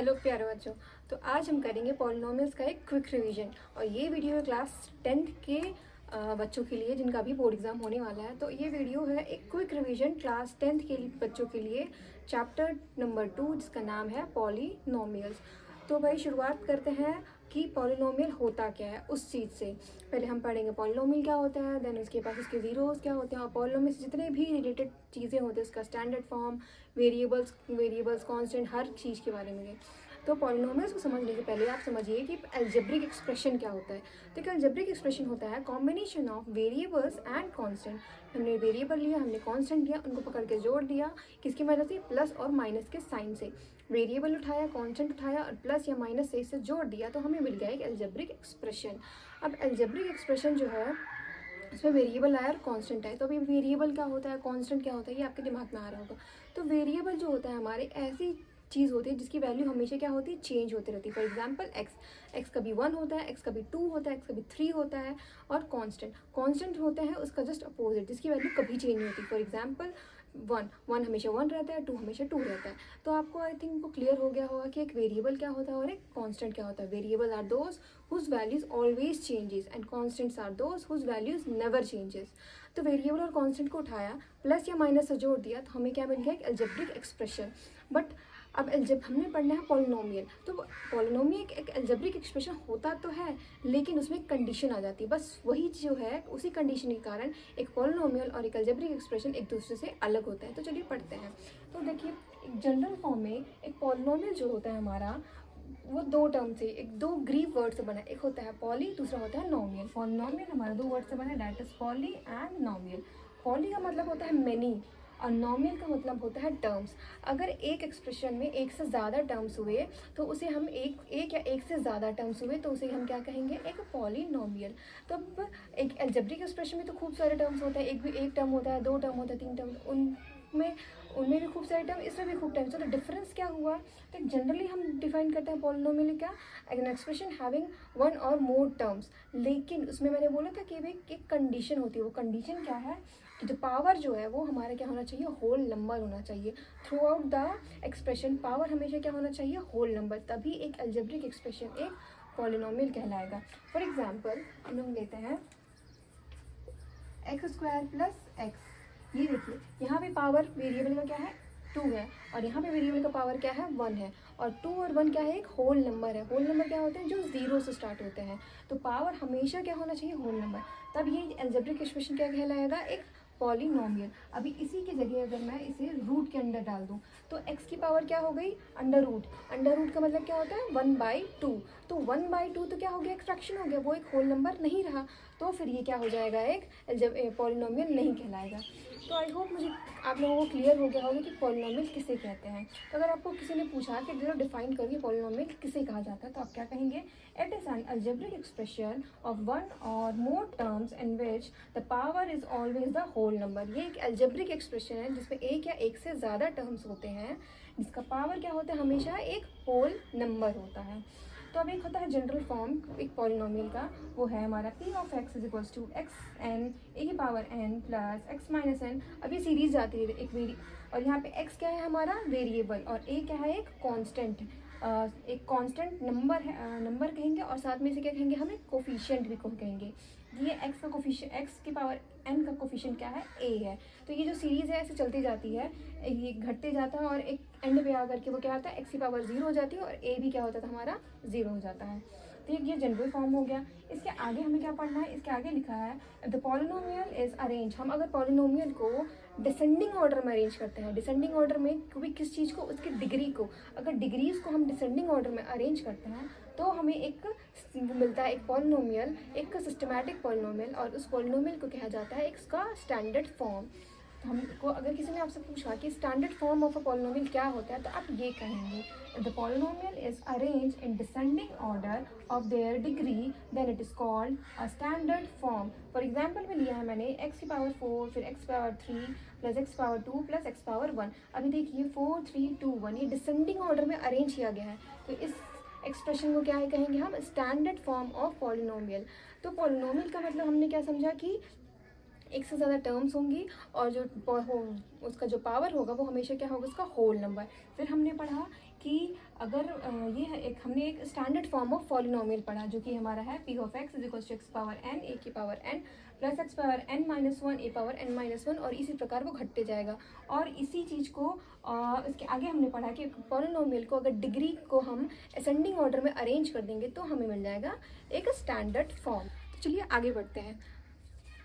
Hello प्यारे बच्चों। तो आज हम करेंगे पॉलिनोमियल्स का एक क्विक रिवीजन और ये वीडियो है क्लास 10th के बच्चों के लिए जिनका भी बोर्ड एग्जाम होने वाला है। तो ये वीडियो है एक क्विक रिवीजन क्लास 10th के बच्चों के लिए, चैप्टर नंबर 2 जिसका नाम है पॉलिनोमियल्स। तो भाई शुरुआत करते हैं कि पॉलिनोमियल होता क्या है उस चीज़ से। पहले हम पढ़ेंगे पॉलिनोमियल क्या होता है, देन उसके पास उसके ज़ीरोज़ क्या होते हैं और पॉलिनोमियल से जितने भी रिलेटेड चीज़ें होती हैं उसका स्टैंडर्ड फॉर्म, वेरिएबल्स कांस्टेंट, हर चीज़ के बारे में। तो पॉलिनोमियल्स को समझने के पहले आप समझिए कि अलजेब्रिक एक्सप्रेशन क्या होता है। तो एक अलजेब्रिक एक्सप्रेशन होता है combination of variables and constant. हमने वेरिएबल लिया, हमने कांस्टेंट लिया, उनको पकड़ के जोड़ दिया, किसकी मदद से, प्लस और माइनस के साइन से। वेरिएबल उठाया, कांस्टेंट उठाया और प्लस या माइनस से इसे जोड़ दिया तो हमें मिल गया एक अलजेब्रिक एक्सप्रेशन। अब अलजेब्रिक एक्सप्रेशन जो है इसमें वेरिएबल आया और कांस्टेंट आया। तो अभी वेरिएबल क्या होता है, कांस्टेंट क्या होता है, ये आपके दिमाग में आ रहा होगा। तो वेरिएबल जो होता है हमारे ऐसी चीज़ होती है जिसकी वैल्यू हमेशा क्या होती है, चेंज होती रहती है। फॉर एग्जांपल एक्स कभी 1 होता है, एक्स कभी 2 होता है, एक्स कभी 3 होता है। और कांस्टेंट होता है उसका जस्ट अपोजिट जिसकी वैल्यू कभी चेंज नहीं होती। फॉर एग्जांपल 1 हमेशा 1 रहता है, 2 हमेशा 2 रहता है। तो आपको आई थिंक वो क्लियर हो गया होगा कि एक वेरिएबल क्या होता है और एक कांस्टेंट क्या होता है। Variable are those whose values always changes and constants are those whose values never changes. तो वेरिएबल और कांस्टेंट को उठाया, प्लस या माइनस से जोड़ दिया तो हमें क्या मिल गया, एक अलजेब्रिक एक्सप्रेशन। बट अब जब हमने पढ़ना है पॉलिनोमियल, तो पॉलिनोमियल एक अलजेब्रिक एक्सप्रेशन होता तो है लेकिन उसमें एक कंडीशन आ जाती है। बस वही जो है उसी कंडीशन के कारण एक पॉलिनोमियल और एक अलजेब्रिक एक्सप्रेशन एक दूसरे से अलग होते हैं। तो चलिए पढ़ते हैं। तो देखिए एक जनरल फॉर्म में एक पॉलिनोमियल जो होता है हमारा वो दो टर्म से, एक दो ग्रीक वर्ड से बना है। एक होता है पॉली, दूसरा होता है नॉमियल। पॉलिनोमियल हमारा दो वर्ड से बना है, that is poly and nomial. Poly का मतलब होता है मेनी और नॉमियल का मतलब होता है टर्म्स। अगर एक एक्सप्रेशन में एक से ज़्यादा टर्म्स हुए तो उसे हम एक या एक से ज़्यादा टर्म्स हुए तो उसे हम क्या कहेंगे, एक पॉलिनोमियल। तो अब एक अलजेब्रिक एक्सप्रेशन में तो खूब सारे टर्म्स होते हैं, एक टर्म होता है, 2 टर्म होता है, 3 टर्म, उनमें भी खूब सारे टर्म, इसमें भी खूब टर्म्स। तो डिफरेंस क्या हुआ, तो जनरली हम डिफाइन करते हैं पॉलिनोमियल क्या, एन एक्सप्रेशन हैविंग 1 और मोर टर्म्स। लेकिन उसमें मैंने बोला था कि भाई एक कंडीशन होती है। वो कंडीशन क्या है कि जो पावर जो है वो हमारा क्या होना चाहिए, होल नंबर होना चाहिए। Through out the expression power हमेशा क्या होना चाहिए, होल नंबर, तभी एक अलजेब्रिक एक्सप्रेशन एक पॉलिनोमियल कहलाएगा। फॉर एग्जाम्पल हम लेते हैं x² प्लस एक्स। ये देखिए यहाँ पे पावर वेरिएबल का क्या है, 2 है, और यहाँ पे वेरिएबल का पावर क्या है, 1 है। और 2 और 1 क्या है, एक होल नंबर है। होल नंबर क्या होते हैं, जो 0 से स्टार्ट होते हैं। तो पावर हमेशा क्या होना चाहिए, होल नंबर, तब ये अलजेब्रिक एक्सप्रेशन क्या कहलाएगा, एक पॉलिनोमियल। अभी इसी की जगह अगर मैं इसे रूट के अंदर डाल दूँ तो x की पावर क्या हो गई, अंडर रूट का मतलब क्या होता है, 1/2। तो 1/2 तो क्या हो गया, एक फ्रैक्शन हो गया, वो एक होल नंबर नहीं रहा। तो फिर ये क्या हो जाएगा, एक जब पॉलिनोमियल नहीं कहलाएगा। तो आई होप मुझे आप लोगों को क्लियर हो गया होगा कि पॉलिनोमियल किसे कहते हैं। तो अगर आपको किसी ने पूछा कि जरा डिफाइन करिए पॉलिनोमियल किसे कहा जाता है, तो आप क्या कहेंगे, it is an algebraic expression of 1 और more terms in which the power is always the whole number. ये एक अलजेब्रिक एक्सप्रेशन है जिसमें एक या एक से ज़्यादा टर्म्स होते हैं जिसका पावर क्या होता है, हमेशा एक होल नंबर होता है। तो अब एक होता है जनरल फॉर्म एक पॉलिनोमियल का, वो है हमारा p of x is equals to xn a की power n plus x minus n। अब ये सीरीज जाती है एक और यहाँ पे x क्या है हमारा वेरिएबल और a क्या है, एक कांस्टेंट, एक कांस्टेंट नंबर है, नंबर कहेंगे और साथ में इसे क्या कहेंगे, हम एक कोफिशिएंट भी कहेंगे। ये x का कोफिशिएंट, x की पावर n का कोफिशिएंट क्या है, a है। तो ये जो सीरीज़ है ऐसे चलती जाती है, ये घटते जाता है और एक एंड पे आकर के वो क्या होता है, x की पावर 0 हो जाती है और a भी क्या होता था हमारा 0 हो जाता है। तो ये जनरल फॉर्म हो गया। इसके आगे हमें क्या पढ़ना है, इसके आगे लिखा है द पॉलिनोमियल इज अरेंज। हम अगर पॉलिनोमियल को डिसेंडिंग ऑर्डर में अरेंज करते हैं, डिसेंडिंग ऑर्डर में कोई किस चीज़ को, उसकी डिग्री को, अगर डिग्रीज को हम डिसेंडिंग ऑर्डर में अरेंज करते हैं तो हमें एक मिलता है, एक पॉलिनोमियल, एक सिस्टमैटिक पॉलिनोमियल, और उस पॉलिनोमियल को कहा जाता है इसका स्टैंडर्ड फॉर्म। तो हमको अगर किसी ने आपसे पूछा कि standard form of a polynomial क्या होता है तो आप ये कहेंगे, the polynomial is arrange in descending order of their degree then it is called a standard form. For example में लिया है मैंने x की पावर 4, फिर x power 3 plus x power 2 plus x power 1। अभी देखिए 4 3 2 1 ये डिसेंडिंग ऑर्डर में अरेंज किया गया है। तो इस एक्सप्रेशन को क्या है कहेंगे हम, स्टैंडर्ड फॉर्म ऑफ पॉलिनोमियल। तो पॉलिनोमियल का मतलब हमने क्या समझा कि एक से ज़्यादा टर्म्स होंगी और जो उसका जो पावर होगा वो हमेशा क्या होगा, उसका होल नंबर। फिर हमने पढ़ा कि अगर ये है एक हमने एक स्टैंडर्ड फॉर्म ऑफ पॉलिनोमियल पढ़ा जो कि हमारा है p of x is equal to x power n a की power n plus x power n minus one a power n minus one, और इसी प्रकार वो घटते जाएगा। और इसी चीज़ को इसके आगे हमने पढ़ा कि पॉलिनोमियल को अगर डिग्री को हम असेंडिंग ऑर्डर में अरेंज कर देंगे तो हमें मिल जाएगा एक स्टैंडर्ड फॉर्म। तो चलिए आगे बढ़ते हैं।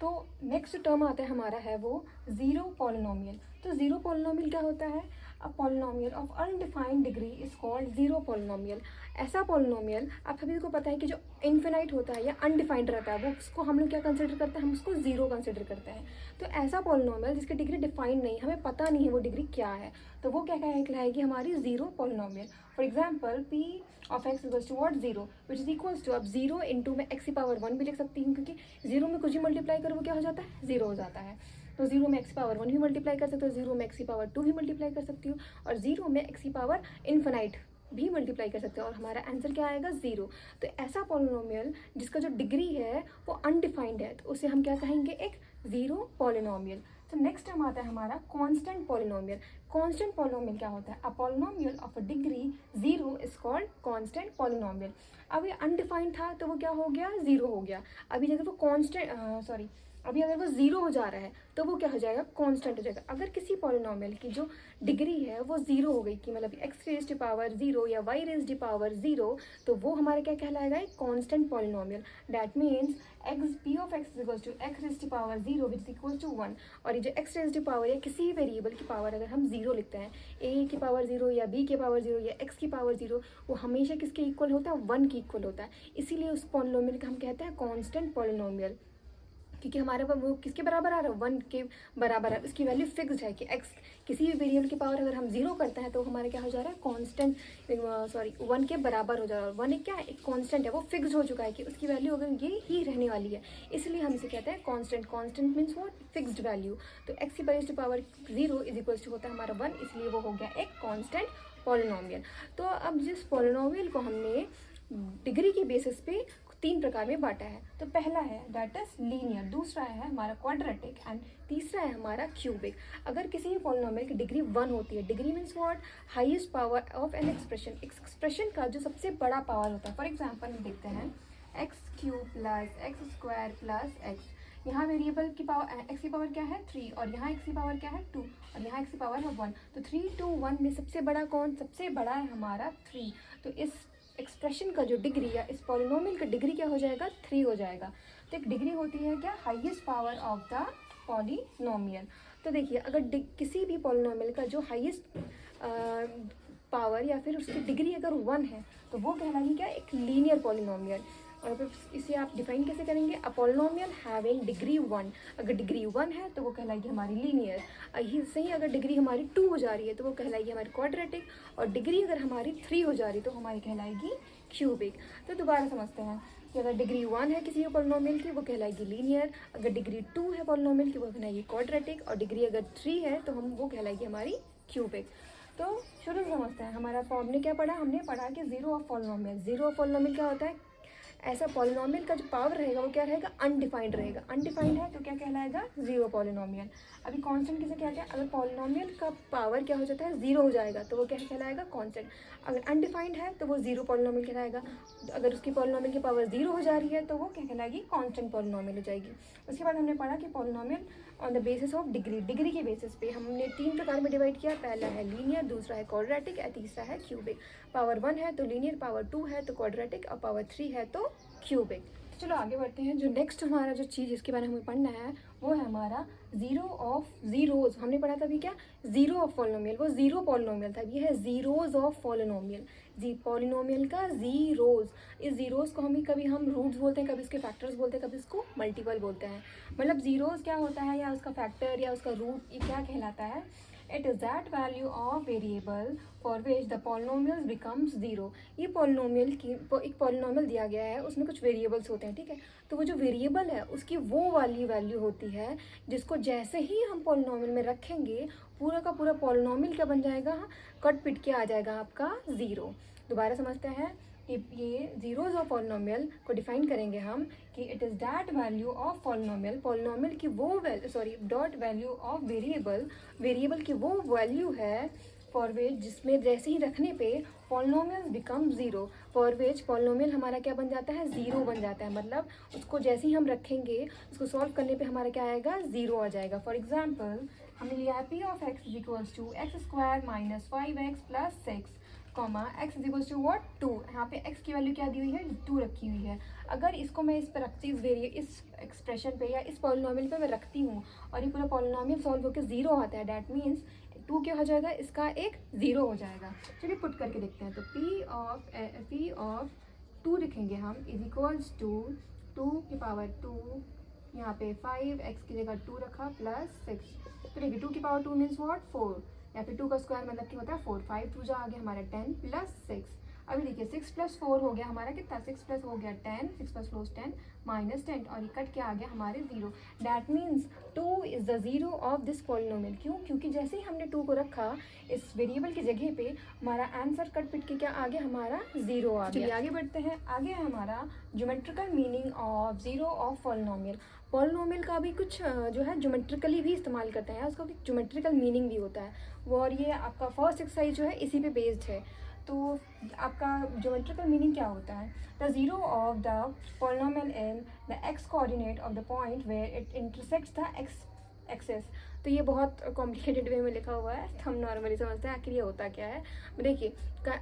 तो नेक्स्ट टर्म आता है हमारा है वो ज़ीरो पॉलिनोमियल। तो ज़ीरो पॉलिनोमियल क्या होता है? A polynomial of undefined degree is called zero polynomial. ऐसा पॉलिनोमियल आप सभी को पता है कि जो इन्फिनाइट होता है या अनडिफाइंड रहता है वो उसको हम लोग क्या कंसिडर करते हैं? हम उसको ज़ीरो कंसिडर करते हैं। तो ऐसा पॉलिनोमियल जिसकी डिग्री डिफाइंड नहीं, हमें पता नहीं है वो डिग्री क्या है, तो वो क्या कहलाएगी? हमारी zero polynomial. For example p of x equals to what? Zero, which is equals to, अब ज़ीरो इंटू मैं x की पावर 1 भी लिख सकती हूँ क्योंकि ज़ीरो में कुछ ही मल्टीप्लाई करो वो क्या हो जाता है? ज़ीरो हो जाता है। तो ज़ीरो में x की पावर 1 भी मल्टीप्लाई कर सकते हो, ज़ीरो में x की पावर 2 भी मल्टीप्लाई कर सकती हूँ, और ज़ीरो में x की पावर इन्फिनाइट भी मल्टीप्लाई कर सकते हो, और हमारा आंसर क्या आएगा? ज़ीरो। तो ऐसा पॉलिनोमियल जिसका जो डिग्री है वो अनडिफाइंड है तो उसे हम क्या कहेंगे? एक ज़ीरो पॉलिनोमियल। तो नेक्स्ट टाइम आता है हमारा कांस्टेंट पॉलिनोमियल। कांस्टेंट पॉलिनोमियल क्या होता है? A polynomial of a degree zero is called constant polynomial. अब ये अनडिफाइंड था तो वो क्या हो गया? ज़ीरो हो गया। अभी अगर वो अभी अगर वो ज़ीरो हो जा रहा है तो वो क्या हो जाएगा? कांस्टेंट हो जाएगा। अगर किसी पॉलिनोमियल की जो डिग्री है वो ज़ीरो हो गई कि मतलब x raise to power zero या y raise to power zero, तो वो हमारा क्या कहलाएगा? एक constant polynomial. That means p of x equals to x raise to power zero which is equal to 1। और ये जो x रेज़ टू पावर या किसी वेरिएबल की पावर अगर हम ज़ीरो लिखते हैं, a की पावर ज़ीरो या b की पावर ज़ीरो या x की पावर ज़ीरो, वो हमेशा किसके इक्वल होता है? 1 की इक्वल होता है। इसीलिए उस पॉलिनोमियल का हम कहते हैं कांस्टेंट पॉलिनोमियल, क्योंकि हमारे पास वो किसके बराबर आ रहा है? 1 के बराबर है। उसकी वैल्यू फिक्स्ड है कि x किसी भी वेरिएबल की पावर अगर हम जीरो करते हैं तो हमारे क्या हो जा रहा है? कांस्टेंट 1 के बराबर हो जा रहा है। 1 एक क्या है? एक कांस्टेंट है, वो फिक्स्ड हो चुका है कि उसकी वैल्यू अगर ये ही रहने वाली है, इसलिए हम इसे कहते हैं constant. Constant means what? Fixed value. तो x की raise to power zero is equals to होता है हमारा 1, इसलिए वो हो गया एक कांस्टेंट पॉलिनोमियल। तो अब जिस पॉलिनोमियल को हमने डिग्री के बेसिस पे 3 प्रकार में बांटा है, तो पहला है दैट इज लीनियर, दूसरा है हमारा क्वाड्रेटिक, एंड तीसरा है हमारा क्यूबिक। अगर किसी भी पॉलिनोमियल की डिग्री 1 होती है, degree means what? Highest power of an expression, expression का जो सबसे बड़ा पावर होता है। फॉर एग्जांपल हम देखते हैं x³ plus x² plus x, यहाँ वेरिएबल की पावर x की पावर क्या है? 3, और यहाँ x की पावर क्या है? 2, और यहाँ x की पावर है 1। तो 3 2 1 में सबसे बड़ा कौन? सबसे बड़ा है हमारा 3। तो इस एक्सप्रेशन का जो डिग्री या इस पॉलिनोमियल का डिग्री क्या हो जाएगा? 3 हो जाएगा। तो एक डिग्री होती है क्या? Highest power of the polynomial. तो देखिए अगर किसी भी पॉलिनोमियल का जो हाईएस्ट पावर या फिर उसकी डिग्री अगर 1 है तो वो कहलाएगी क्या? एक लीनियर पॉलिनोमियल। और फिर इसे आप डिफाइन कैसे करेंगे? अ पॉलिनोमियल हैविंग डिग्री 1, अगर डिग्री 1 है तो वो कहलाएगी हमारी लीनियर। सही, अगर डिग्री हमारी 2 हो जा रही है तो वो कहलाएगी हमारी क्वाड्रेटिक, और डिग्री अगर हमारी 3 हो जा रही है तो हमारी कहलाएगी क्यूबिक। तो दोबारा समझते हैं कि अगर डिग्री 1 है किसी पॉलिनोमियल की वो कहलाएगी लीनियर, अगर डिग्री 2 है पॉलिनोमियल की वो कहलाएगी क्वाड्रेटिक, और डिग्री अगर 3 है तो वो कहलाएगी हमारी क्यूबिक। तो शुरू से समझते हैं। हमारा हमने क्या पढ़ा? हमने पढ़ा कि zero of polynomial. Zero of polynomial क्या होता है? ऐसा पॉलिनोमियल का जो पावर रहेगा वो क्या रहेगा? अनडिफाइंड रहेगा। अनडिफाइंड है तो क्या कहलाएगा? Zero polynomial. अभी कांस्टेंट किसे कहते हैं? अगर पॉलिनोमियल का पावर क्या हो जाता है? ज़ीरो हो जाएगा तो वो क्या कहलाएगा? कांस्टेंट। अगर अनडिफाइंड है तो वो ज़ीरो पॉलिनोमियल कहलाएगा। अगर उसकी पॉलिनोमियल की पावर ज़ीरो हो जा रही है तो वो क्या कहलाएगी? कांस्टेंट पॉलिनोमियल हो जाएगी। उसके बाद हमने पढ़ा कि polynomial on the basis of degree, degree के बेसिस पे हमने 3 प्रकार में डिवाइड किया। पहला है लीनियर, दूसरा है क्वाड्रेटिक, और तीसरा है क्यूबिक। पावर 1 है तो लीनियर, पावर 2 है तो क्वाड्रेटिक, और पावर 3 है तो क्यूबिक। चलो आगे बढ़ते हैं। जो नेक्स्ट हमारा जो चीज़ जिसके बारे में हमें पढ़ना है वो है हमारा ज़ीरो ऑफ ज़ीरोज़। हमने पढ़ा था अभी क्या? ज़ीरो ऑफ पॉलिनोमियल, वो ज़ीरो पॉलिनोमियल था। ये है ज़ीरोज़ ऑफ पॉलिनोमियल, पॉलिनोमियल का ज़ीरोज़। इस ज़ीरोज़ को कभी हम रूट्स बोलते हैं, कभी इसके फैक्टर्स बोलते हैं, कभी इसको मल्टीपल बोलते हैं। मतलब ज़ीरोज़ क्या होता है, या उसका फैक्टर या उसका रूट, ये क्या कहलाता है? It is that value of variable for which the polynomial becomes zero. ये पॉलिनोमियल की एक पॉलिनोमियल दिया गया है, उसमें कुछ वेरिएबल्स होते हैं, ठीक है? तो वो जो वेरिएबल है उसकी वो वाली वैल्यू होती है जिसको जैसे ही हम पॉलिनोमियल में रखेंगे पूरा का पूरा पॉलिनोमियल क्या बन जाएगा? कट पिट के आ जाएगा आपका ज़ीरो। दोबारा समझते हैं कि ये ज़ीरोज़ ऑफ पॉलिनोमियल को डिफाइन करेंगे हम कि it is that value of polynomial, polynomial की वो dot value of variable, variable की वो वैल्यू है फॉर विच जिसमें जैसे ही रखने पे polynomials become zero, for which polynomial हमारा क्या बन जाता है, ज़ीरो बन जाता है। मतलब उसको जैसे ही हम रखेंगे उसको सॉल्व करने पे हमारा क्या आएगा, ज़ीरो आ जाएगा। फॉर एग्जाम्पल हमने लिया है P of X is equals to X square minus 5x plus 6 comma X is equals to what 2। यहाँ पे x की वैल्यू क्या दी हुई है, 2 रखी हुई है। अगर इसको मैं इस पर रखती इस एक्सप्रेशन पे या इस पॉलिनोमियल पे मैं रखती हूँ और ये पूरा पॉलिनोमियल सॉल्व होकर ज़ीरो आता है, डैट मीन्स 2 क्या हो जाएगा, इसका एक ज़ीरो हो जाएगा। चलिए पुट करके देखते हैं। तो पी ऑफ 2 लिखेंगे हम इज इक्वल्स टू 2 की पावर 2, यहाँ पे 5x की जगह 2 रखा प्लस 6। तो देखिए 2 की पावर 2 मीन्स व्हाट 4, या फिर 2 का स्क्वायर मतलब क्या होता है 4, 5 2 जा आ गया हमारा 10 प्लस 6। अभी देखिए 6 प्लस 4 हो गया हमारा कितना, 6 प्लस हो गया 10, 6 प्लस 4 10 माइनस 10 और ये कट क्या आ गया हमारे 0। That means 2 is the zero of this polynomial. क्यों, क्योंकि जैसे ही हमने 2 को रखा इस वेरिएबल की जगह पे हमारा आंसर कट पिट के क्या आ गया, हमारा 0 आ गया। चलिए आगे बढ़ते हैं। आगे है हमारा geometrical meaning of zero of polynomial. Polynomial का भी कुछ जो है ज्योमेट्रिकली भी इस्तेमाल करते हैं, उसका ज्योमेट्रिकल मीनिंग भी होता है वो, और ये आपका फर्स्ट एक्सरसाइज जो है इसी पे बेस्ड है। तो आपका ज्योमेट्रिकल मीनिंग क्या होता है, the zero of the polynomial in the X coordinate of the point where it intersects the X axis. तो ये बहुत कॉम्प्लिकेटेड वे में लिखा हुआ है, हम नॉर्मली समझते हैं आखिर ये होता क्या है। देखिए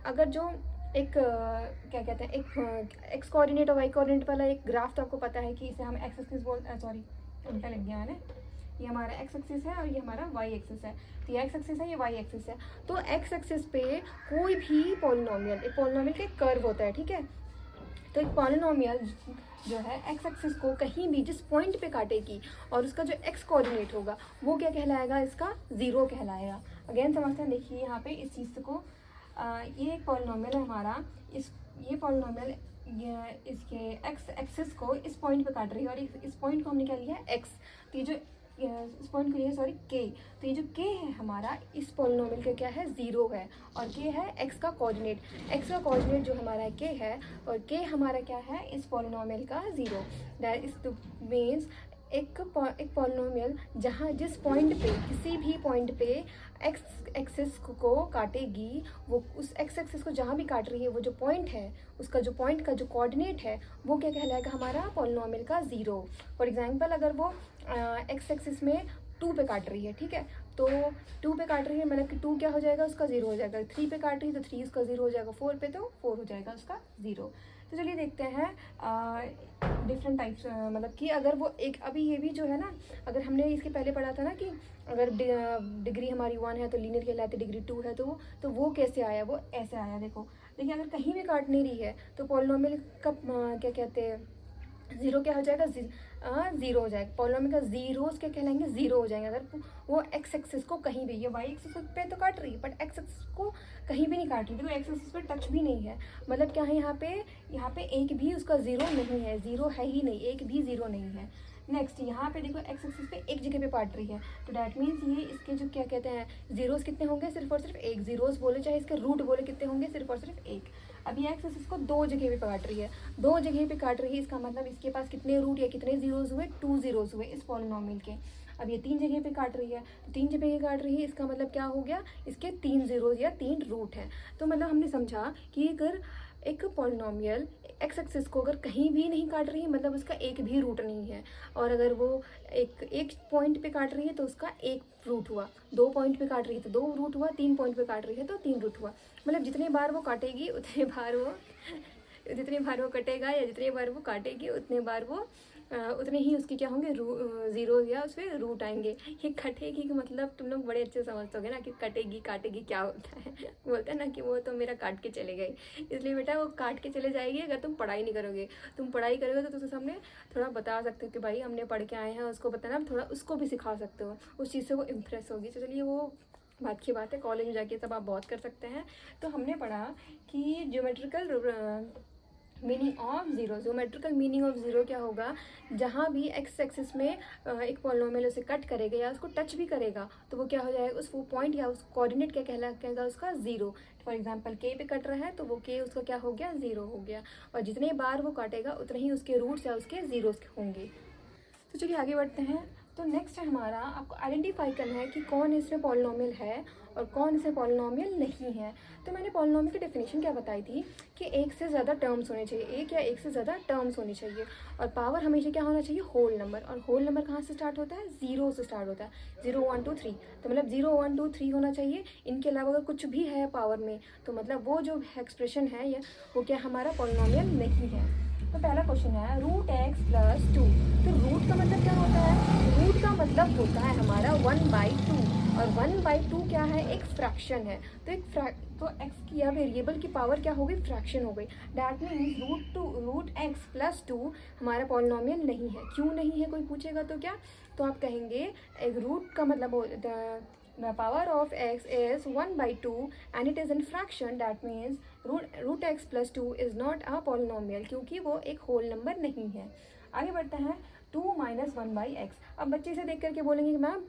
अगर जो एक क्या कहते हैं, एक एक्स कोऑर्डिनेट और वाई कोऑर्डिनेट वाला एक ग्राफ, तो आपको पता है कि इसे हम एक्स एक्सिस सॉरी उल्टा लग गया है ना, ये हमारा एक्स एक्सिस है और ये हमारा वाई एक्सिस है। तो ये एक्स एक्सिस है, ये वाई एक्सिस है। तो एक्स एक्सिस पे कोई भी पॉलिनोमियल, एक पॉलिनोमियल का कर्व होता है, ठीक है। तो एक पॉलिनोमियल जो है एक्स एक्सिस को कहीं भी जिस पॉइंट पे काटेगी और उसका जो एक्स कोऑर्डिनेट होगा वो क्या कहलाएगा, इसका ज़ीरो कहलाएगा। अगेन समझते हैं, देखिए यहाँ पे इस चीज़ को ये एक पॉलिनोमियल है हमारा, ये पॉलिनोमियल इसके एक्स एक्सिस को इस पॉइंट पे काट रही है और इस पॉइंट को हमने क्या लिया है एक्स। तो ये जो इस पॉइंट के लिए सॉरी के, तो ये जो के है हमारा इस पॉलिनोमियल का क्या है, ज़ीरो है, और के है एक्स का कोऑर्डिनेट। एक्स का कोऑर्डिनेट जो हमारा के है और के हमारा क्या है इस पॉलिनोमियल का ज़ीरो। दैट इज मीन्स एक पॉलिनोमियल जहाँ जिस पॉइंट पे, किसी भी पॉइंट पे एक्स एक्सिस को काटेगी, वो उस एक्स एक्सिस को जहाँ भी काट रही है वो जो पॉइंट है उसका जो पॉइंट का जो कोऑर्डिनेट है वो क्या कहलाएगा, हमारा पॉलिनोमियल का ज़ीरो। फॉर एग्जांपल अगर वो एक्स एक्सिस में 2 पे काट रही है, ठीक है, तो 2 पे काट रही है मतलब कि 2 क्या हो जाएगा, उसका 0 हो जाएगा। 3 पे काट रही है तो 3 उसका 0 हो जाएगा। 4 पे तो 4 हो जाएगा उसका 0। तो चलिए देखते हैं डिफरेंट टाइप्स, मतलब कि अगर वो एक, अभी ये भी जो है ना, अगर हमने इसके पहले पढ़ा था ना कि अगर डिग्री हमारी 1 है तो लीनियर कहलाती, डिग्री 2 है तो वो कैसे आया, वो ऐसे आया। देखिए अगर कहीं भी काट नहीं रही है तो पॉलिनोमियल का क्या कहते हैं, ज़ीरो क्या हो जाएगा, ज़ीरो हो जाएगा। पॉलिनोमियल का ज़ीरोस क्या कहलाएंगे, ज़ीरो हो जाएंगे अगर वो एक्स एक्सिस को कहीं भी, ये वाई एक्सिस पे तो काट रही है बट एक्स एक्सिस को कहीं भी नहीं काट रही, देखो एक्स एक्सिस पे टच भी नहीं है। मतलब क्या है यहाँ पे एक भी उसका ज़ीरो नहीं है, ज़ीरो है ही नहीं, एक भी ज़ीरो नहीं है। नेक्स्ट यहाँ पे देखो एक्स एक्सिस पे एक जगह पे काट रही है, तो डैट मीन्स ये इसके जो क्या कहते हैं जीरोस कितने होंगे, सिर्फ और सिर्फ एक। जीरोस बोले चाहे इसके रूट बोले, कितने होंगे, सिर्फ और सिर्फ एक। अभी एक्स एक्सिस को 2 जगह पे काट रही है, 2 जगह पे काट रही है, इसका मतलब इसके पास कितने रूट या कितने जीरोस हुए, 2 जीरोस हुए इस पॉलिनोमियल के। अब ये 3 जगह पे काट रही है, तो 3 जगह काट रही है, इसका मतलब क्या हो गया, इसके 3 जीरोस या 3 रूट हैं। तो मतलब हमने समझा कि अगर एक पॉलिनोमियल एक्स एक्सिस को अगर कहीं भी नहीं काट रही है मतलब उसका एक भी रूट नहीं है, और अगर वो एक पॉइंट पे काट रही है तो उसका एक रूट हुआ, 2 पॉइंट पे काट रही है तो 2 रूट हुआ, 3 पॉइंट पे काट रही है तो 3 रूट हुआ। मतलब जितने बार वो काटेगी उतने बार वो कटेगा, या जितने बार वो काटेगी उतने बार वो उतने ही उसके क्या होंगे, जीरो या उसमें रूट आएंगे। ये कटेगी का मतलब तुम लोग बड़े अच्छे समझते होगे ना कि कटेगी काटेगी क्या होता है। बोलते हैं ना कि वो तो मेरा काट के चले गए, इसलिए बेटा वो काट के चले जाएगी अगर तुम पढ़ाई नहीं करोगे। तुम पढ़ाई करोगे तो तुम सामने थोड़ा बता सकते हो कि भाई हमने पढ़ के आए हैं, उसको बताना, थोड़ा उसको भी सिखा सकते हो, उस चीज़ से वो इम्प्रेस होगी। तो चलिए वो बात की बात है, कॉलेज में जाके सब आप बहुत कर सकते हैं। तो हमने पढ़ा कि geometrical meaning of zero, geometrical meaning of zero क्या होगा, जहाँ भी एक्स एक्सिस में एक पॉलिनोमियल उसे कट करेगा या उसको टच भी करेगा तो वो क्या हो जाएगा, उस वो पॉइंट या उस कोऑर्डिनेट क्या कहलाएगा, उसका ज़ीरो। फॉर एग्जांपल के पे कट रहा है तो वो के उसका क्या हो गया, ज़ीरो हो गया, और जितने बार वो काटेगा उतने ही उसके रूट्स या उसके ज़ीरोस होंगे। तो चलिए आगे बढ़ते हैं। तो नेक्स्ट है हमारा, आपको आइडेंटिफाई करना है कि कौन इसमें पॉलिनॉमियल है और कौन इसमें पॉलिनॉमियल नहीं है। तो मैंने पॉलिनॉमियल की डेफिनेशन क्या बताई थी कि एक से ज़्यादा टर्म्स होने चाहिए, एक या एक से ज़्यादा टर्म्स होनी चाहिए, और पावर हमेशा क्या होना चाहिए, होल नंबर। और होल नंबर कहाँ से स्टार्ट होता है, 0 से स्टार्ट होता है, 0 1 2 3। तो मतलब 0 1 2 3 होना चाहिए। इनके अलावा अगर कुछ भी है पावर में तो मतलब वो जो एक्सप्रेशन है या वो क्या हमारा पॉलिनॉमियल नहीं है। तो पहला क्वेश्चन है रूट एक्स प्लस 2। तो रूट का मतलब क्या होता है, रूट का मतलब होता है हमारा 1/2, और 1/2 क्या है, एक फ्रैक्शन है। तो एक्स की या वेरिएबल की पावर क्या हो गई, फ्रैक्शन हो गई। That means root X plus 2 हमारा पॉलिनॉमियल नहीं है। क्यों नहीं है, कोई पूछेगा तो क्या, तो आप कहेंगे एक रूट का मतलब the power of x is 1/2 and it is in fraction, that means root x plus 2 is not a polynomial, क्योंकि वो एक होल नंबर नहीं है। आगे बढ़ते हैं, 2 - 1/x। अब बच्चे से देख करके बोलेंगे कि मैम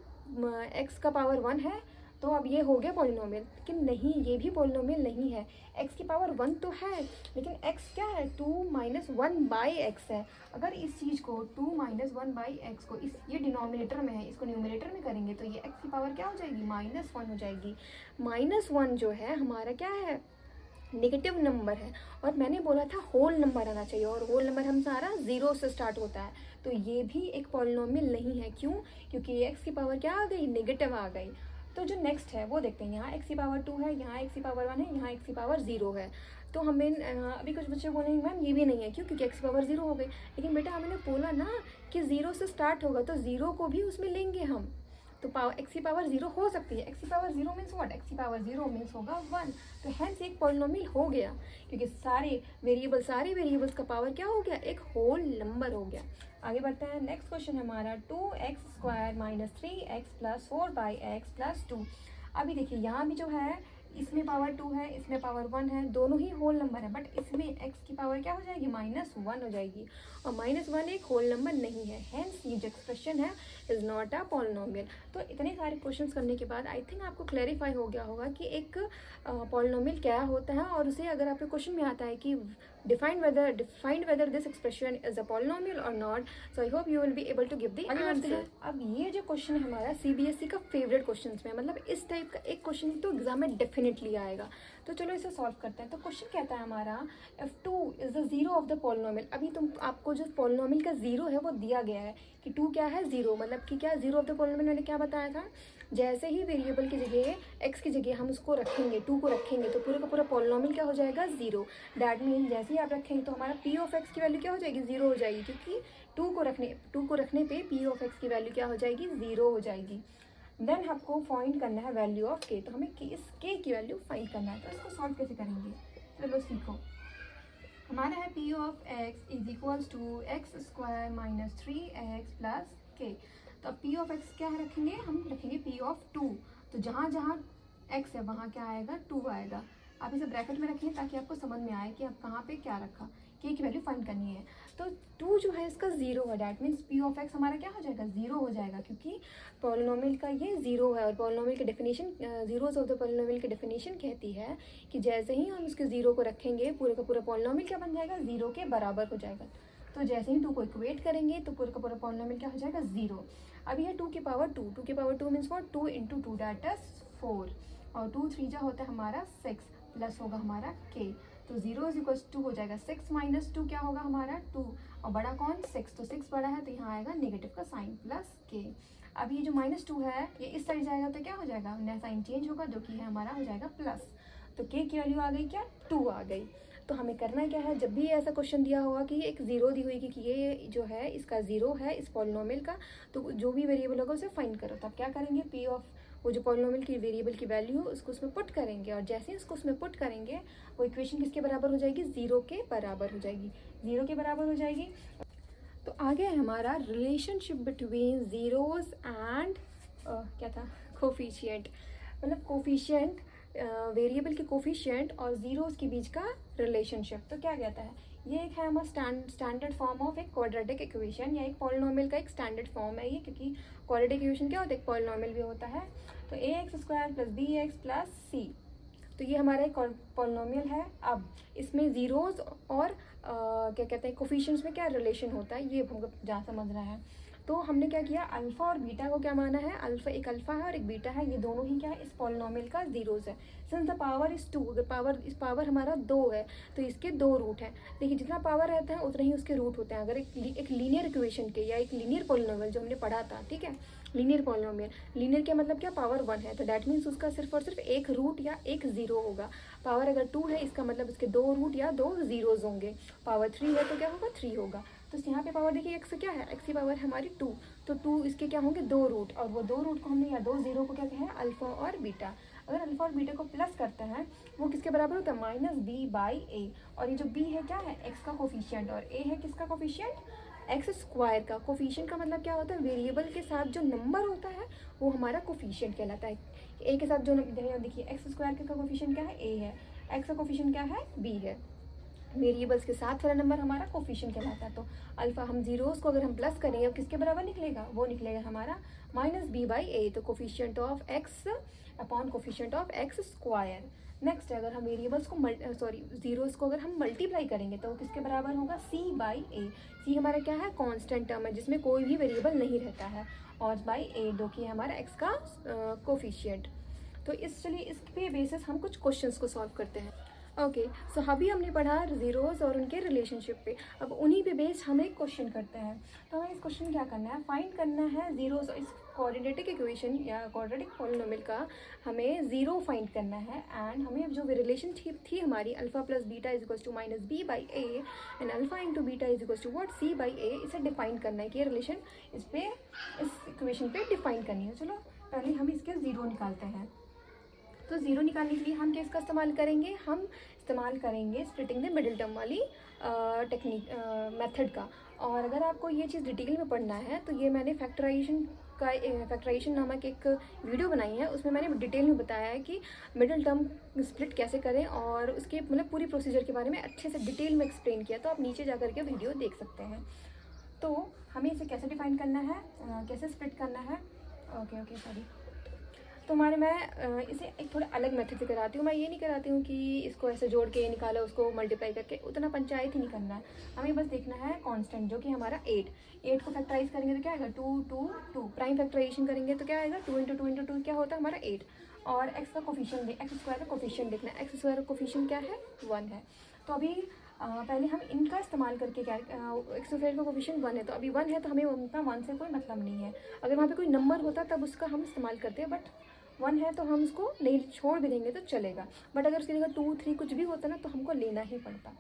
x का पावर 1 है तो अब ये हो गया पॉलिनोमियल, लेकिन नहीं, ये भी पॉलिनोमियल नहीं है। x की पावर 1 तो है लेकिन x क्या है, 2 - 1/x है। अगर इस चीज़ को 2 - 1/x को ये डिनोमिनेटर में है, इसको न्यूमिनेटर में करेंगे तो ये x की पावर क्या हो जाएगी, -1 हो जाएगी। -1 जो है हमारा क्या है, नेगेटिव नंबर है। और मैंने बोला था होल नंबर आना चाहिए, और होल नंबर हम सारा 0 से स्टार्ट होता है। तो ये भी एक पॉलिनोमियल नहीं है। क्यों, क्योंकि x की पावर क्या आ गई, नेगेटिव आ गई। तो जो नेक्स्ट है वो देखते हैं, यहाँ x की पावर 2 है, यहाँ x की पावर 1 है, यहाँ x की पावर 0 है। तो हमें अभी कुछ बच्चे बोलेंगे मैम ये भी नहीं है, क्यों, क्योंकि x की पावर 0 हो गई। लेकिन बेटा हमने बोला ना कि 0 से स्टार्ट होगा, तो 0 को भी उसमें लेंगे हम। तो x की पावर 0 हो सकती है। x की पावर 0 मीन्स व्हाट, x की पावर 0 मीन्स होगा 1। तो हेंस एक पॉलिनोमियल हो गया, क्योंकि सारे वेरिएबल्स का पावर क्या हो गया, एक होल नंबर हो गया। आगे बढ़ते हैं, नेक्स्ट क्वेश्चन हमारा 2x² - 3x + 4/x + 2। अभी देखिए यहाँ भी जो है, इसमें पावर 2 है, इसमें पावर 1 है, दोनों ही होल नंबर है, बट इसमें x की पावर क्या हो जाएगी, -1 हो जाएगी, और -1 एक होल नंबर नहीं है। हेंस ये जो एक्सप्रेशन है इज़ नॉट अ पॉलिनोमियल। तो इतने सारे क्वेश्चंस करने के बाद आई थिंक आपको क्लैरिफाई हो गया होगा कि एक पॉलिनोमियल क्या होता है, और उसे अगर आपके क्वेश्चन में आता है कि defined whether this expression is a polynomial और not. So I hope you will be able to give the answer. अब ये जो क्वेश्चन है हमारा CBSE का फेवरेट क्वेश्चन में, मतलब इस टाइप का एक क्वेश्चन तो एग्जाम में डेफिनेटली आएगा। तो चलो इसे सॉल्व करते हैं। तो क्वेश्चन कहता है हमारा, if 2 is the 0 of the polynomial. अभी आपको जो पॉलिनोमियल का 0 है वो दिया गया है कि 2 क्या है, 0, मतलब कि क्या 0 ऑफ द पॉलिनोमियल। मैंने क्या बताया था, जैसे ही वेरिएबल की जगह x की जगह हम उसको रखेंगे, 2 को रखेंगे, तो पूरा का पूरा पॉलिनोमियल क्या हो जाएगा, 0। दैट मीन जैसे ही आप रखेंगे तो हमारा p ऑफ x की वैल्यू क्या हो जाएगी, 0 हो जाएगी, क्योंकि 2 को रखने पे p ऑफ x की वैल्यू क्या हो जाएगी, 0 हो जाएगी। देन आपको फाइंड करना है वैल्यू ऑफ k। तो हमें इस k की वैल्यू फाइंड करना है। तो इसको सॉल्व कैसे करेंगे, चलो सीखो। हमारा है p of x is equals to x² - 3x + k। तो अब p ऑफ x क्या है रखेंगे, हम रखेंगे p ऑफ 2। तो जहाँ जहाँ x है वहाँ क्या आएगा, 2 आएगा। आप इसे ब्रैकेट में रखिए ताकि आपको समझ में आए कि आप कहाँ पे क्या रखा। k की वैल्यू फाइंड करनी है। तो 2 जो है इसका 0 है, that means p of x हमारा क्या हो जाएगा, 0 हो जाएगा, क्योंकि पॉलिनोमियल का ये 0 है। और पॉलिनोमियल की definition, zeros of the polynomial की डेफिनेशन कहती है कि जैसे ही हम उसके 0 को रखेंगे पूरे का पूरा पॉलिनोमियल क्या बन जाएगा, 0 के बराबर हो जाएगा। तो जैसे ही 2 को इक्वेट करेंगे तो पूरा का पूरा पॉलिनोमियल क्या हो जाएगा, 0। अब ये 2 की power 2 means what, 2 × 2 that is 4, और 2 3 जा होता है हमारा 6, प्लस होगा हमारा k। तो 0 = 2 हो जाएगा, 6 - 2 क्या होगा हमारा 2, और बड़ा कौन 6, तो 6 बड़ा है तो यहाँ आएगा नेगेटिव का साइन प्लस k। अब ये जो -2 है ये इस साइड जाएगा तो क्या हो जाएगा, नया साइन चेंज होगा जो कि है हमारा हो जाएगा प्लस। तो k की वैल्यू आ गई क्या, 2 आ गई। तो हमें करना क्या है, जब भी ऐसा क्वेश्चन दिया होगा कि एक 0 दी हुई कि ये जो है इसका 0 है इस पॉलिनोमियल का, तो जो भी वेरिएबल होगा उसे फाइंड करो। तब क्या करेंगे, p ऑफ वो जो पॉलिनोमियल की वेरिएबल की वैल्यू उसको उसमें पुट करेंगे, और जैसे ही उसको उसमें पुट करेंगे वो इक्वेशन किसके बराबर हो जाएगी, 0 के बराबर हो जाएगी, 0 के बराबर हो जाएगी। तो आगे है हमारा रिलेशनशिप बिटवीन जीरोस एंड क्या था, कोफिशिएंट, मतलब कोफिशिएंट, वेरिएबल के कोफिशिएंट और जीरोस के बीच का रिलेशनशिप। तो क्या कहता है, ये एक है हमारा स्टैंडर्ड फॉर्म ऑफ एक क्वाड्रेटिक इक्वेशन, या एक पॉलिनोमियल का एक स्टैंडर्ड फॉर्म है ये, क्योंकि क्वाड्रेटिक इक्वेशन क्या होता है, एक पॉलिनोमियल भी होता है। तो ax² + bx + c, तो ये हमारा एक पॉलिनोमियल है। अब इसमें जीरोस और क्या कहते हैं कोफिशिएंट्स में क्या रिलेशन होता है, ये हमको जहाँ समझ रहा है। तो हमने क्या किया, अल्फ़ा और बीटा को क्या माना है, एक अल्फ़ा है और एक बीटा है, ये दोनों ही क्या है इस पॉलिनोमियल का ज़ीरोज़ है। सिंस द पावर इज़ 2, अगर पावर हमारा 2 है तो इसके 2 रूट हैं। देखिए जितना पावर रहता है उतना ही उसके रूट होते हैं। अगर एक लीनियर इक्वेशन के या एक लीनियर पॉलिनोमियल जो हमने पढ़ा था, ठीक है, लीनियर पॉलिनोमियल, लीनियर का मतलब क्या, पावर 1 है, तो दैट मीन्स उसका सिर्फ और सिर्फ एक रूट या एक ज़ीरो होगा। पावर अगर 2 है इसका मतलब इसके 2 रूट या 2 ज़ीरोज़ होंगे। पावर 3 है तो क्या होगा, 3 होगा। तो यहाँ पे पावर देखिए एक्स क्या है, एक्स की पावर है हमारी 2, तो 2 इसके क्या होंगे 2 रूट, और वो 2 रूट को हमने या 2 जीरो को क्या कहा है, अल्फ़ा और बीटा। अगर अल्फ़ा और बीटा को प्लस करते हैं वो किसके बराबर होता है, माइनस बी बाई ए। और ये जो बी है क्या है, एक्स का कोफिशिएंट, और ए है किसका कोफिशिएंट, एक्स स्क्वायर का। कोफिशिएंट का मतलब क्या होता है, वेरिएबल के साथ जो नंबर होता है वो हमारा कोफिशिएंट कहलाता है। ए के साथ जो देखिए एक्स स्क्वायर का कोफिशिएंट क्या है, ए है, एक्स का कोफिशिएंट क्या है, बी है। वेरिएबल्स के साथ वाला नंबर हमारा कोफिशिएंट कहलाता है। तो अल्फा हम जीरोस को अगर हम प्लस करेंगे किसके बराबर निकलेगा, वो निकलेगा हमारा माइनस बी बाई ए। तो coefficient of x upon coefficient of x square. Next अगर हम वेरिएबल्स को जीरोस को अगर हम मल्टीप्लाई करेंगे तो किसके बराबर होगा, सी बाई ए। सी हमारा क्या है, कांस्टेंट टर्म है जिसमें कोई भी वेरिएबल नहीं रहता है, और बाई ए जो कि है हमारा एक्स का कोफिशिएंट। तो चलिए इस पे बेसिस हम कुछ क्वेश्चंस को सॉल्व करते हैं। ओके, सो अभी हमने पढ़ा जीरोज़ और उनके रिलेशनशिप पे। अब उन्हीं पे बेस्ड हम एक क्वेश्चन करते हैं। तो हमें इस क्वेश्चन क्या करना है, फाइंड करना है जीरोज़। इस क्वाड्रेटिक इक्वेशन या क्वाड्रेटिक पॉलिनोमियल का हमें ज़ीरो फाइंड करना है। एंड हमें जो रिलेशनशिप थी हमारी alpha plus beta is equals to minus B by a and alpha into beta is equals to what, c by a, इसे डिफाइन करना है कि ये रिलेशन इस इक्वेशन पे डिफाइन करनी है। चलो पहले हम इसके ज़ीरो निकालते हैं। तो ज़ीरो निकालने के लिए हम किसका इस्तेमाल करेंगे, हम इस्तेमाल करेंगे स्प्लिटिंग द मिडिल टर्म वाली टेक्निक मेथड का। और अगर आपको ये चीज़ डिटेल में पढ़ना है तो ये मैंने फैक्टराइजेशन नामक एक वीडियो बनाई है, उसमें मैंने डिटेल में बताया है कि मिडिल टर्म स्प्लिट कैसे करें, और उसके मतलब पूरी प्रोसीजर के बारे में अच्छे से डिटेल में एक्सप्लेन किया। तो आप नीचे जा करके वीडियो देख सकते हैं। तो हमें इसे कैसे डिफाइन करना है, कैसे स्प्लिट करना है, ओके सॉरी। तो मैं इसे एक थोड़ा अलग मेथड से कराती हूँ। मैं ये नहीं कराती हूँ कि इसको ऐसे जोड़ के निकालो, उसको मल्टीप्लाई करके, उतना पंचायत ही नहीं करना है। हमें बस देखना है कांस्टेंट जो कि हमारा 8 को फैक्टराइज करेंगे तो क्या आएगा, 2 2 2। प्राइम फैक्टराइजेशन करेंगे तो क्या आएगा, 2 इंटू 2 इंटू 2 क्या होता है हमारा 8। और एक्स का कोफिशिएंट एक्स स्क्वायर का कोफिशिएंट देखना है, एक्स स्क्वायर का कोफिशिएंट क्या है, 1 है। तो अभी पहले हम इनका इस्तेमाल करके क्या, एक्स स्क्वायर का कोफिशिएंट 1 है, तो अभी 1 है तो हमें उनका 1 से कोई मतलब नहीं है। अगर वहाँ पे कोई नंबर होता तब उसका हम इस्तेमाल करते हैं, बट 1 है तो हम उसको नहीं, छोड़ भी देंगे तो चलेगा। बट अगर उसकी जगह 2 3 कुछ भी होता ना तो हमको लेना ही पड़ता।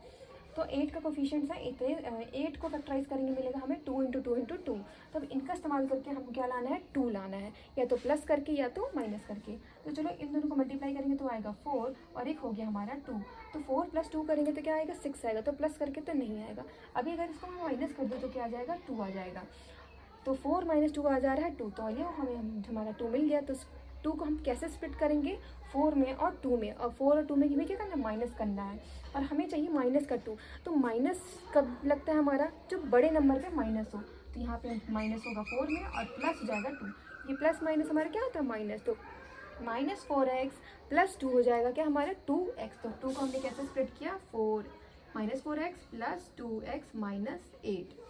तो 8 का कोफिशिएंट है 8 को फैक्टराइज करेंगे मिलेगा हमें 2 इंटू 2 इंटू 2। तो अब इनका इस्तेमाल करके हम क्या लाना है, 2 लाना है, या तो प्लस करके या तो माइनस करके। तो चलो इन दोनों को मल्टीप्लाई करेंगे तो आएगा 4, और एक हो गया हमारा 2। तो 4 प्लस 2 करेंगे तो क्या आएगा, 6 आएगा। तो प्लस करके तो नहीं आएगा। अभी अगर इसको हम माइनस कर दो तो क्या आ जाएगा, 2 आ जाएगा। तो 4 माइनस 2 आ जा रहा है 2, तो ये हमारा 2 मिल गया। तो 2 को हम कैसे स्प्लिट करेंगे, 4 में और 2 में, और 4 और 2 में हमें क्या करना है, माइनस करना है, और हमें चाहिए माइनस का 2। तो माइनस कब लगता है हमारा, जो बड़े नंबर पे माइनस हो। तो यहाँ पे माइनस होगा 4 में और प्लस हो जाएगा 2। ये प्लस माइनस हमारा क्या होता है, माइनस। तो माइनस 4x प्लस 2 हो जाएगा क्या हमारा 2x। तो 2 को हमने कैसे स्प्लिट किया, 4 minus 4x plus 2x minus 8।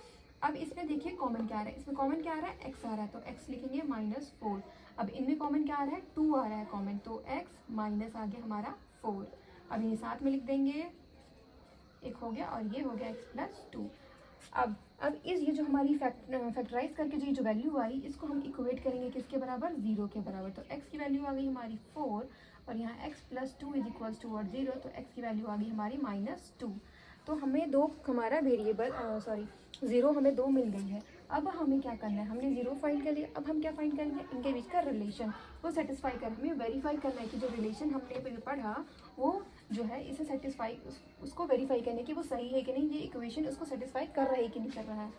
अब इसमें देखिए कॉमन क्या आ रहा है, इसमें कॉमन क्या आ रहा है, x आ रहा है, तो x लिखेंगे -4। अब इनमें कॉमन क्या आ रहा है, 2 आ रहा है कॉमन, तो x माइनस आ गया हमारा 4। अब ये साथ में लिख देंगे, एक हो गया, और ये हो गया x प्लस 2। अब ये जो हमारी फैक्टराइज करके जो वैल्यू आई, इसको हम इक्वेट करेंगे किसके बराबर, 0 के बराबर। तो x की वैल्यू आ गई हमारी 4, और यहाँ x plus 2 is equals to 0, तो x की वैल्यू आ गई हमारी -2। तो हमें हमारा वेरिएबल ज़ीरो हमें 2 मिल गई है। अब हमें क्या करना है, हमने 0 फाइंड कर लिया। अब हम क्या फाइंड करेंगे, इनके बीच का रिलेशन वो सेटिस्फाई कर, हमें वेरीफाई करना है कि जो रिलेशन हमने पढ़ा वो जो है इसे सेटिस्फाई, उसको वेरीफाई करने की वो सही है कि नहीं, ये इक्वेशन उसको सेटिस्फाई कर रहा है कि नहीं कर रहा है।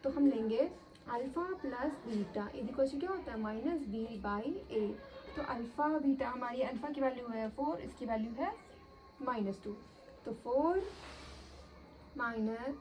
तो हम लेंगे alpha plus beta is equal to क्या होता है, माइनस बी बाई ए। तो अल्फ़ा बीटा, हमारी अल्फ़ा की वैल्यू है 4, इसकी वैल्यू है -2। तो 4 माइनस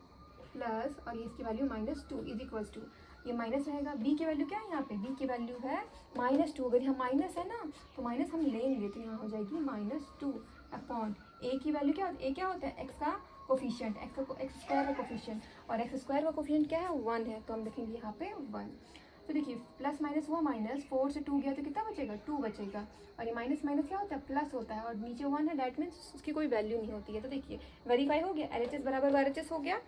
प्लस, और ये इसकी वैल्यू -2 इज इक्वल्स टू, ये माइनस रहेगा, b की वैल्यू क्या है यहाँ पे, b की वैल्यू है -2। अगर यहाँ माइनस है ना तो माइनस हम लेंगे, तो यहाँ हो जाएगी -2 अपॉन a की वैल्यू क्या होती है, a क्या होता है, x का कोफिशिएंट, एक्स स्क्वायर का कोफिशिएंट, और एक्स स्क्वायर का कोफिशिएंट क्या है 1 है, तो हम लिखेंगे यहाँ पे 1। तो देखिए प्लस माइनस हुआ माइनस, 4 से 2 गया तो कितना बचेगा 2 बचेगा, और ये माइनस माइनस क्या होता है प्लस होता है, और नीचे 1 है डैट मीन्स उसकी कोई वैल्यू नहीं होती है। तो देखिए वेरीफाई हो गया, LHS बराबर RHS हो गया।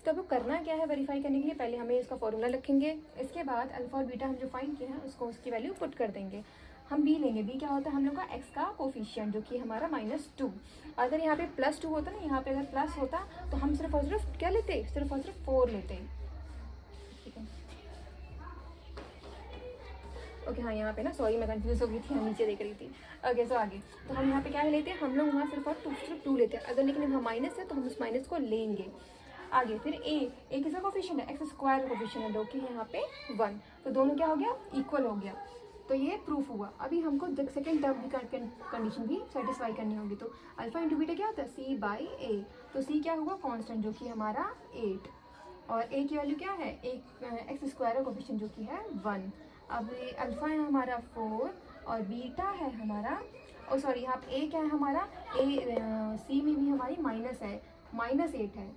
तो अब करना क्या है वेरीफाई करने के लिए, पहले हमें इसका फॉर्मूला रखेंगे, इसके बाद अल्फा और बीटा हम जो फाइंड किए हैं उसको उसकी वैल्यू पुट कर देंगे। हम बी लेंगे, बी क्या होता है हम लोग का एक्स का कोफिशिएंट जो कि हमारा -2। अगर यहाँ पे +2 होता ना, यहाँ पे अगर प्लस होता तो हम सिर्फ और सिर्फ क्या लेते, सिर्फ और सिर्फ 4 लेते। ठीक है ओके हाँ यहाँ पे ना सॉरी मैं कंफ्यूज हो गई थी, नीचे देख रही थी। ओके सो आगे तो हम यहाँ पे क्या लेते हैं, हम लोग वहाँ सिर्फ और सिर्फ 2 लेते हैं। अगर लेकिन वहाँ माइनस है तो हम उस माइनस को लेंगे। आगे फिर ए किसका कोफिशिएंट है, एक्स स्क्वायर का कोफिशिएंट है जो कि यहाँ पे 1, तो दोनों क्या हो गया इक्वल हो गया। तो ये प्रूफ हुआ। अभी हमको सेकेंड टर्म की कंडीशन भी सेटिस्फाई करनी होगी। तो अल्फा इंटू बीटा क्या होता है C/A, तो C क्या हुआ कांस्टेंट जो कि हमारा 8, और A की वैल्यू क्या है एक्स स्क्वायर का कोफिशिएंट जो कि है 1। अब अल्फा है हमारा 4 और बीटा है हमारा सॉरी यहाँ पे A क्या है हमारा C में भी हमारी माइनस है, -8 है,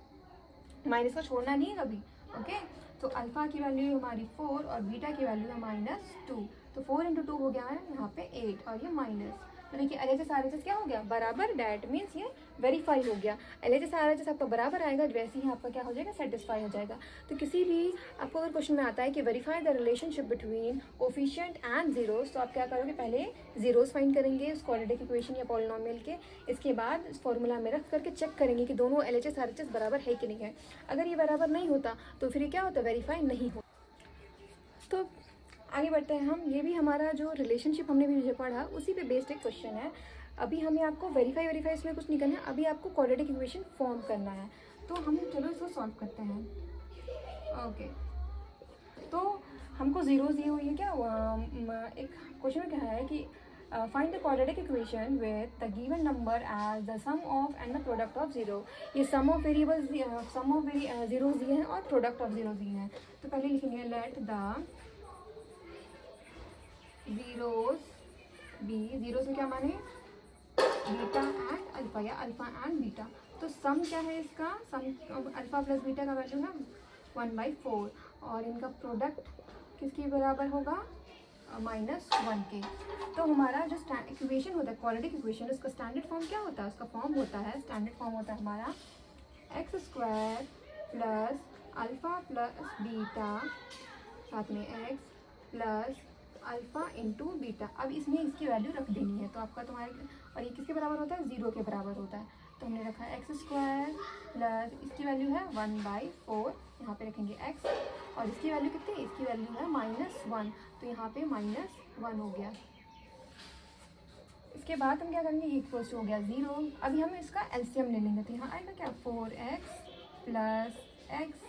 माइनस को छोड़ना नहीं है कभी। ओके तो अल्फा की वैल्यू हमारी 4 और बीटा की वैल्यू है -2, तो 4 × 2 हो गया है यहाँ पे 8 और ये माइनस। तो देखिए LHS RHS क्या हो गया बराबर, डैट मीन्स ये वेरीफाई हो गया। LHS RHS आपका बराबर आएगा, वैसे ही आपका क्या हो जाएगा सेटिस्फाई हो जाएगा। तो किसी भी आपको अगर क्वेश्चन में आता है कि verify the relationship between coefficient and zeros, तो आप क्या करोगे पहले जीरोस फाइंड करेंगे उस क्वाड्रेटिक इक्वेशन या पॉलिनोमियल के, इसके बाद इस फॉर्मूला में रख करके चेक करेंगे कि दोनों LHS RHS बराबर है कि नहीं है। अगर ये बराबर नहीं होता तो फिर क्या होता वेरीफाई नहीं होता। तो आगे बढ़ते हैं हम, ये भी हमारा जो रिलेशनशिप हमने भी जो पढ़ा उसी पे बेस्ड एक क्वेश्चन है। अभी हमें आपको वेरीफाई इसमें कुछ नहीं करना है, अभी आपको क्वाड्रेटिक इक्वेशन फॉर्म करना है। तो हम चलो इसको सॉल्व करते हैं। ओके तो हमको जीरोस दिए हुई है क्या, एक क्वेश्चन में क्या है कि find the quadratic equation with the given number as the sum of and the product of zero. ये sum of variables sum of zeros दिए हैं और प्रोडक्ट ऑफ जीरो दिए हैं। तो पहले लिखेंगे let the zeros be, zeros में क्या माने बीटा एंड अल्फा या अल्फा एंड बीटा। तो सम क्या है इसका, सम अल्फा प्लस बीटा का वैल्यू है 1/4 और इनका प्रोडक्ट किसके बराबर होगा -1 के। तो हमारा जो इक्वेशन होता है क्वाड्रेटिक इक्वेशन, उसका स्टैंडर्ड फॉर्म क्या होता है, उसका फॉर्म होता है स्टैंडर्ड फॉर्म होता है हमारा x² plus alpha plus beta साथ में x plus alpha into beta. अब इसमें इसकी वैल्यू रख देनी है, तो आपका तुम्हारे और ये किसके बराबर होता है 0 के बराबर होता है। तो हमने रखा है x² प्लस इसकी वैल्यू है 1/4, यहाँ पे रखेंगे x, और इसकी वैल्यू कितनी, इसकी वैल्यू है -1, तो यहाँ पे -1 हो गया। इसके बाद हम क्या करेंगे, ये इक्वल्स हो गया 0। अभी हम इसका एलसीएम ले लेंगे, तो यहाँ आएगा क्या 4x प्लस x,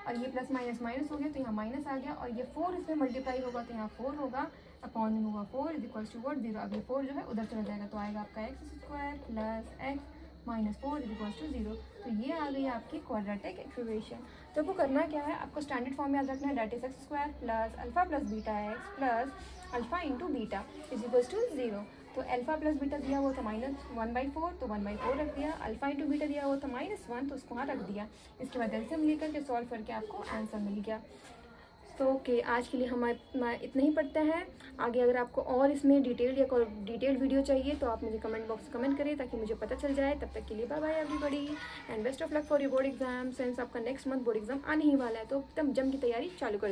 और ये प्लस माइनस माइनस हो गया तो यहाँ माइनस आ गया, और ये 4 इसमें मल्टीप्लाई होगा तो यहाँ 4 होगा, अपॉन में होगा 4 इज इक्वल्स टू 0। अब ये 4 जो है उधर चला जाएगा तो आएगा आपका x² plus x -4 is equals to 0। तो ये आ गई आपकी क्वाड्रेटिक इक्वेशन। तो आपको करना क्या है, आपको स्टैंडर्ड फॉर्म में याद रखना है, that is x² plus alpha plus beta x plus alpha into beta is equals to 0। तो अल्फा प्लस बीटा दिया हुआ था -1/4, तो 1/4 रख दिया, अल्फा इंटू बीटा दिया हुआ था -1, तो उसको वहाँ रख दिया। इसके बाद एलसीएम लेकर के सॉल्व करके आपको आंसर मिल गया। तो ओके आज के लिए हम इतना ही पढ़ते हैं। आगे अगर आपको और इसमें डिटेल्ड वीडियो चाहिए तो आप मुझे कमेंट बॉक्स में कमेंट करें ताकि मुझे पता चल जाए। तब तक के लिए bye bye everybody and best of luck for your board exam. Since आपका नेक्स्ट मंथ बोर्ड एग्जाम आने ही वाला है तो एकदम जम की तैयारी चालू कर